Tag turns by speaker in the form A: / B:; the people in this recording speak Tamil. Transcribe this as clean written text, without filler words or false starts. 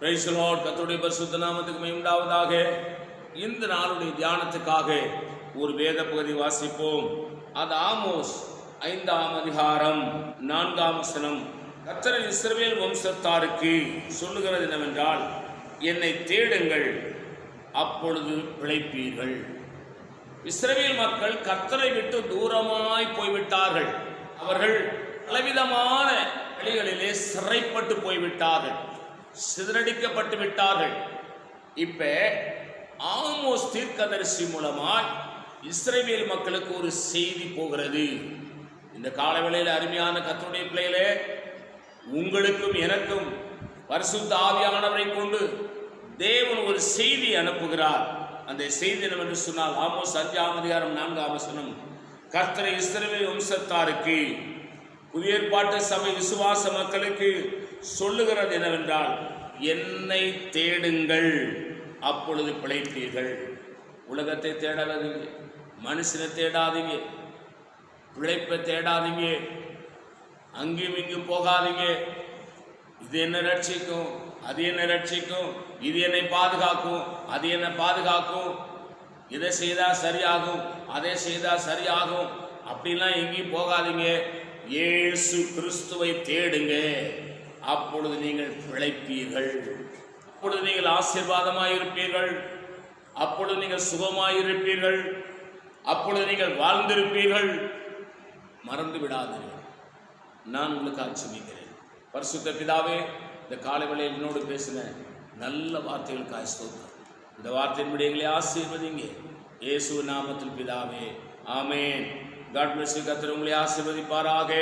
A: Praise the Lord. கர்த்தருடைய பரிசுத்த நாமத்துக்கு மகிமை உண்டாவதாக. இந்த நாளுடைய தியானத்துக்காக ஒரு வேத பகுதி வாசிப்போம். அது ஆமோஸ் 5ஆம் அதிகாரம் 4ஆம் வசனம். கர்த்தர் இஸ்ரவேல் வம்சத்தாருக்கு சொல்லுகிறது என்னவென்றால், என்னை தேடுங்கள், அப்பொழுது பிழைப்பீர்கள். இஸ்ரவேல் மக்கள் கர்த்தரை விட்டு தூரமாய் போய்விட்டார்கள். அவர்கள் பலவிதமான வழிகளிலே சிறைப்பட்டு போய்விட்டார்கள், சிதறடிக்கப்பட்டு விட்டார்கள். இப்ப ஆமோஸ் தீர்க்கதரிசி மூலமாய் இஸ்ரவேல் மக்களுக்கு ஒரு செய்தி போகிறது. இந்த காலவேளையில் அருமையான கர்த்தருடைய பிள்ளைகளே, உங்களுக்கும் எனக்கும் பரிசுத்த ஆவியானவரை கொண்டு தேவன் ஒரு செய்தி அனுப்புகிறார். அந்த செய்தி என்னவென்று சொன்னால், ஆமோஸ் 5ஆம் அதிகாரம் 4ஆம் வசனம். கர்த்தர் இஸ்ரவேல் வம்சத்தாருக்கு, புதிய ஏற்பாட்டு சபை விசுவாச மக்களுக்கு சொல்லுகிறது என்னவென்றால், என்னை தேடுங்கள், அப்பொழுது பிழைப்பீர்கள். உலகத்தை தேடாதீங்க, மனுஷனை தேடாதீங்க, பிழைப்பை தேடாதீங்க, அங்கேயும் இங்கும் போகாதீங்க. இது என்ன ரட்சிக்கும், அது என்ன ரட்சிக்கும், இது என்னை பாதுகாக்கும், அது என்னை பாதுகாக்கும், இதை செய்தா சரியாகும், அதை செய்தா சரியாகும், அப்படிலாம் எங்கேயும் போகாதீங்க. இயேசு கிறிஸ்துவை தேடுங்க, அப்பொழுது நீங்கள் பிழைப்பீர்கள், அப்பொழுது நீங்கள் ஆசீர்வாதமாயிருப்பீர்கள், அப்பொழுது நீங்கள் சுகமாயிருப்பீர்கள், அப்பொழுது நீங்கள் வாழ்ந்திருப்பீர்கள். மறந்து விடாதீர்கள். நான் உங்களுக்கு ஆட்சேபிக்கிறேன். பரிசுத்த பிதாவே, இந்த காலை வேளையில் என்னோடு பேசின நல்ல வார்த்தைகளுக்காக ஸ்தோத்திரம். இந்த வார்த்தையின்படி எங்களை ஆசீர்வதிங்க, இயேசு நாமத்தில் பிதாவே, ஆமென். God bless you. கர்த்தர் உங்களை ஆசீர்வதிப்பாராக.